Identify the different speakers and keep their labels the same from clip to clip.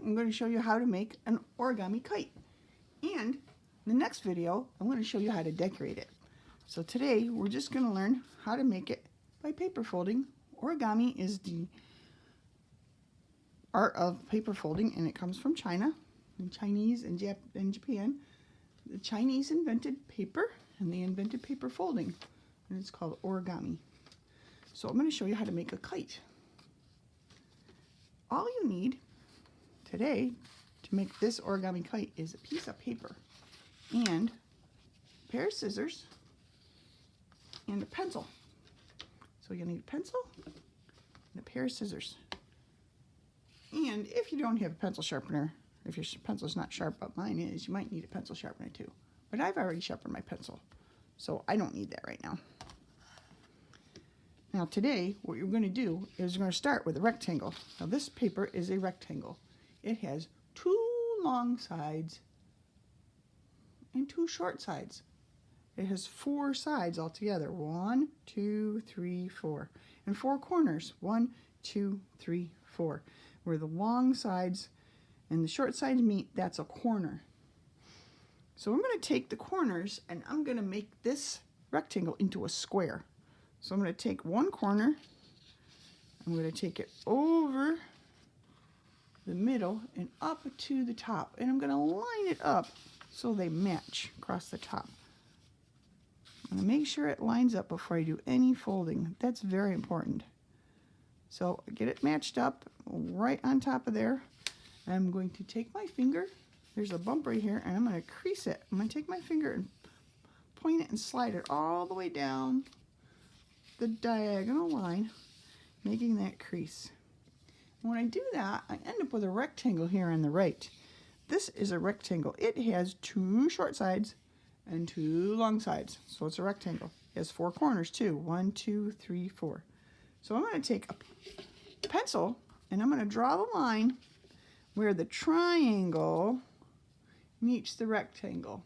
Speaker 1: I'm going to show you how to make an origami kite. And in the next video, I'm going to show you how to decorate it. So today, we're just going to learn how to make it by paper folding. Origami is the art of paper folding, and it comes from China, and Chinese and Japan. The Chinese invented paper, and they invented paper folding, and it's called origami. So I'm going to show you how to make a kite. All you need today to make this origami kite is a piece of paper and a pair of scissors and a pencil. So you'll need a pencil and a pair of scissors. And if you don't have a pencil sharpener, if your pencil's not sharp, but mine is, you might need a pencil sharpener too. But I've already sharpened my pencil, so I don't need that right now. Now today, what you're going to do is you're going to start with a rectangle. Now this paper is a rectangle. It has 2 long sides and 2 short sides. It has 4 sides altogether. 1, 2, 3, 4. And 4 corners. 1, 2, 3, 4. Where the long sides and the short sides meet, that's a corner. So I'm going to take the corners and I'm going to make this rectangle into a square. So I'm going to take one corner, I'm going to take it over the middle and up to the top. And I'm going to line it up so they match across the top. I'm going to make sure it lines up before I do any folding. That's very important. So get it matched up right on top of there. I'm going to take my finger, there's a bump right here, and I'm going to crease it. I'm going to take my finger and point it and slide it all the way down the diagonal line, making that crease. And when I do that, I end up with a rectangle here on the right. This is a rectangle. It has 2 short sides and 2 long sides, so it's a rectangle. It has 4 corners too. 1, 2, 3, 4. So I'm going to take a pencil and I'm going to draw the line where the triangle meets the rectangle.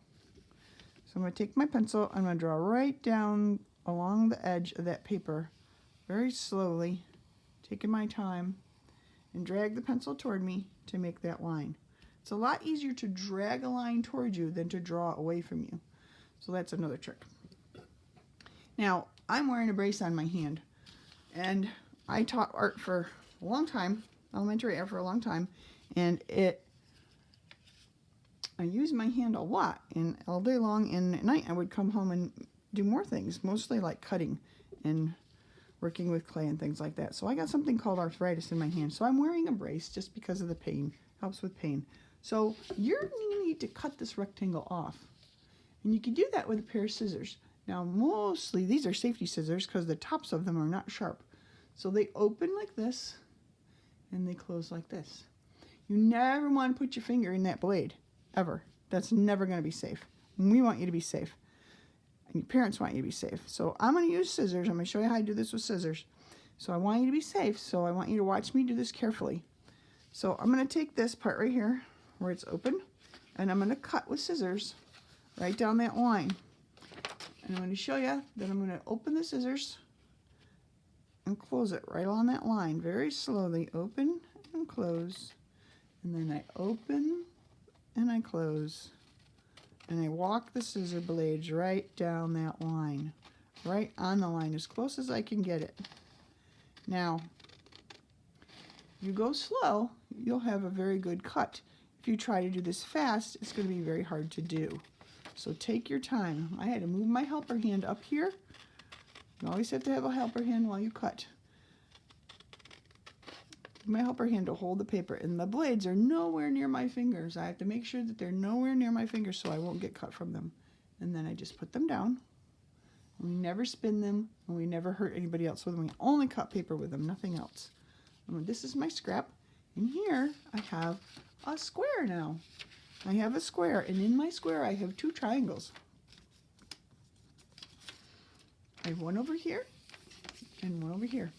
Speaker 1: So I'm going to take my pencil, I'm going to draw right down along the edge of that paper, very slowly, taking my time, and drag the pencil toward me to make that line. It's a lot easier to drag a line towards you than to draw away from you. So that's another trick. Now, I'm wearing a brace on my hand, and I taught art for a long time, elementary art for a long time, and I used my hand a lot, and all day long, and at night I would come home and do more things, mostly like cutting and working with clay and things like that. So I got something called arthritis in my hand. So I'm wearing a brace just because of the pain. Helps with pain. So you're going to need to cut this rectangle off. And you can do that with a pair of scissors. Now mostly these are safety scissors because the tops of them are not sharp. So they open like this and they close like this. You never want to put your finger in that blade, ever. That's never going to be safe. And we want you to be safe. And your parents want you to be safe. So I'm going to use scissors. I'm going to show you how to do this with scissors. So I want you to be safe, so I want you to watch me do this carefully. So I'm going to take this part right here where it's open, and I'm going to cut with scissors right down that line. And I'm going to show you that I'm going to open the scissors and close it right on that line very slowly. Open and close. And then I open and I close. And I walk the scissor blades right down that line, right on the line, as close as I can get it. Now, if you go slow, you'll have a very good cut. If you try to do this fast, it's going to be very hard to do. So take your time. I had to move my helper hand up here. You always have to have a helper hand while you cut. My helper hand to hold the paper, and the blades are nowhere near my fingers. I have to make sure that they're nowhere near my fingers so I won't get cut from them. And then I just put them down. We never spin them, and we never hurt anybody else with them. We only cut paper with them, nothing else. And this is my scrap, and here I have a square now. I have a square, and in my square I have 2 triangles. I have one over here and one over here.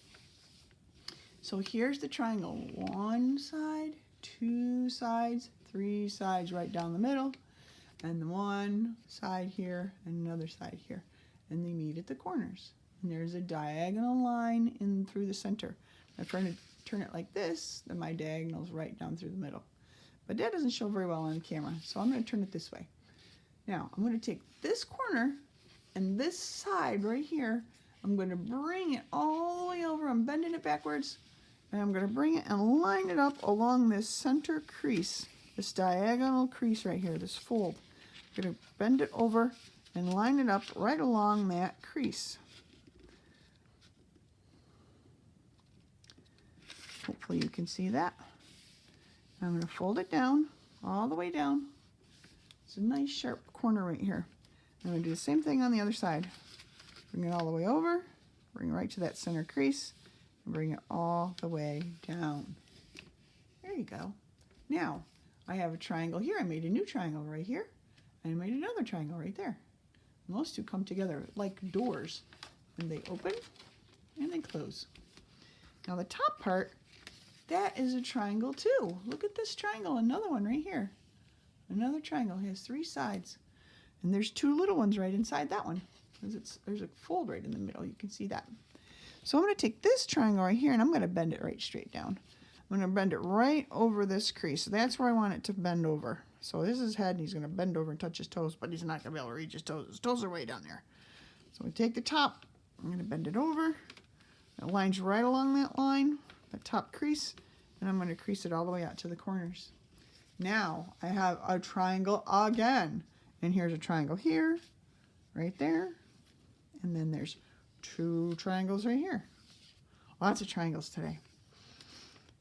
Speaker 1: So here's the triangle. 1 side, 2 sides, 3 sides right down the middle, and 1 side here and another side here. And they meet at the corners. And there's a diagonal line in through the center. If I'm trying to turn it like this, then my diagonal's right down through the middle. but that doesn't show very well on camera, so I'm going to turn it this way. Now, I'm going to take this corner and this side right here, I'm going to bring it all the way over. I'm bending it backwards, and I'm going to bring it and line it up along this center crease, this diagonal crease right here, this fold. I'm going to bend it over and line it up right along that crease. Hopefully you can see that. I'm going to fold it down, all the way down. It's a nice sharp corner right here. I'm going to do the same thing on the other side. Bring it all the way over, bring it right to that center crease, and bring it all the way down. There you go. Now, I have a triangle here. I made a new triangle right here, and I made another triangle right there. And those two come together like doors, and they open and they close. Now the top part, that is a triangle too. Look at this triangle, another one right here. Another triangle has 3 sides, and there's 2 little ones right inside that one. There's a fold right in the middle. You can see that. So I'm going to take this triangle right here, and I'm going to bend it right straight down. I'm going to bend it right over this crease. So that's where I want it to bend over. So this is his head, and he's going to bend over and touch his toes, but he's not going to be able to reach his toes. His toes are way down there. So we take the top, I'm going to bend it over. It lines right along that line, that top crease, and I'm going to crease it all the way out to the corners. Now I have a triangle again, and here's a triangle here, right there, and then there's 2 triangles right here. Lots of triangles today.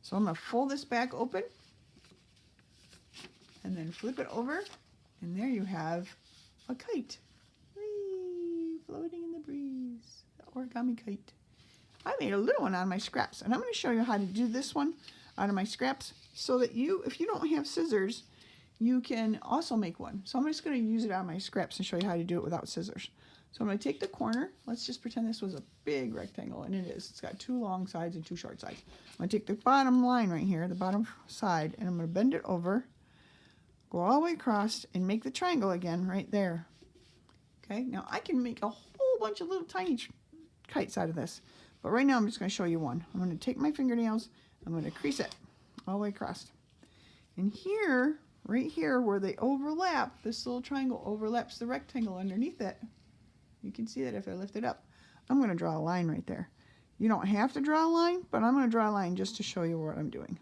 Speaker 1: So I'm going to fold this back open and then flip it over, and there you have a kite. Whee, floating in the breeze, the origami kite. I made a little one out of my scraps, and I'm going to show you how to do this one out of my scraps so that if you don't have scissors, you can also make one. So I'm just going to use it out of my scraps and show you how to do it without scissors. So I'm going to take the corner. Let's just pretend this was a big rectangle, and it is. It's got 2 long sides and 2 short sides. I'm going to take the bottom line right here, the bottom side, and I'm going to bend it over, go all the way across, and make the triangle again right there. Okay, now I can make a whole bunch of little tiny kites out of this, but right now I'm just going to show you one. I'm going to take my fingernails, I'm going to crease it all the way across. And here, right here where they overlap, this little triangle overlaps the rectangle underneath it. You can see that if I lift it up. I'm going to draw a line right there. You don't have to draw a line, but I'm going to draw a line just to show you what I'm doing.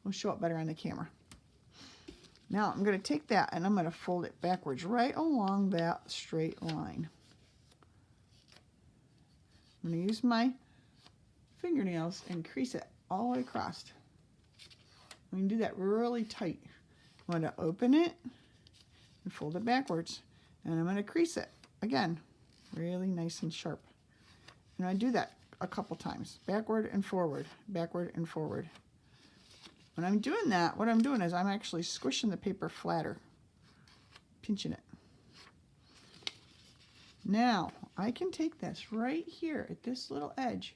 Speaker 1: We'll show it better on the camera. Now I'm going to take that and I'm going to fold it backwards right along that straight line. I'm going to use my fingernails and crease it all the way across. I'm going to do that really tight. I'm going to open it and fold it backwards, and I'm going to crease it again really nice and sharp. And I do that a couple times, backward and forward, backward and forward. When I'm doing that, what I'm doing is I'm actually squishing the paper flatter, pinching it. Now I can take this right here at this little edge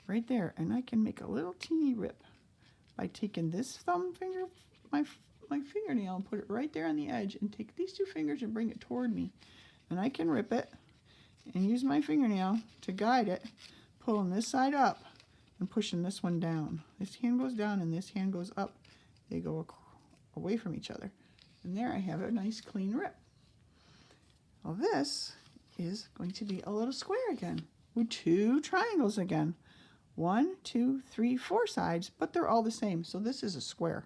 Speaker 1: right there, and I can make a little teeny rip by taking this thumb finger, my fingernail, and put it right there on the edge, and take these 2 fingers and bring it toward me, and I can rip it and use my fingernail to guide it, pulling this side up and pushing this one down. This hand goes down and this hand goes up. They go away from each other, and there I have a nice clean rip. Well, this is going to be a little square again with 2 triangles again. 1, 2, 3, 4 sides, but they're all the same. So this is a square.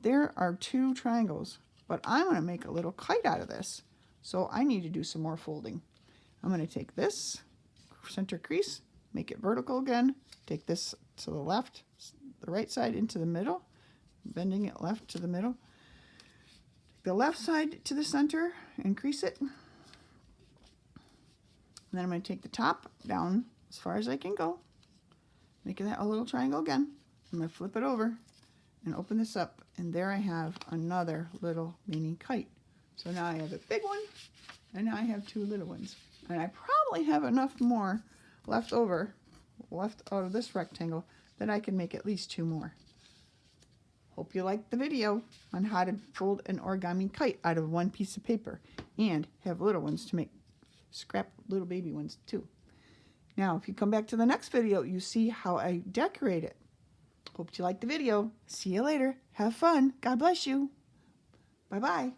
Speaker 1: There are 2 triangles, but I'm going to make a little kite out of this. So I need to do some more folding. I'm going to take this center crease, make it vertical again, take this to the left, the right side into the middle, bending it left to the middle. Take the left side to the center and crease it. And then I'm going to take the top down as far as I can go, making that a little triangle again. I'm going to flip it over and open this up, and there I have another little mini kite. So now I have a big one, and now I have 2 little ones. And I probably have enough more left out of this rectangle that I can make at least 2 more. Hope you liked the video on how to fold an origami kite out of 1 piece of paper and have little ones to make scrap little baby ones too. Now, if you come back to the next video, you see how I decorate it. Hope you liked the video. See you later. Have fun. God bless you. Bye-bye.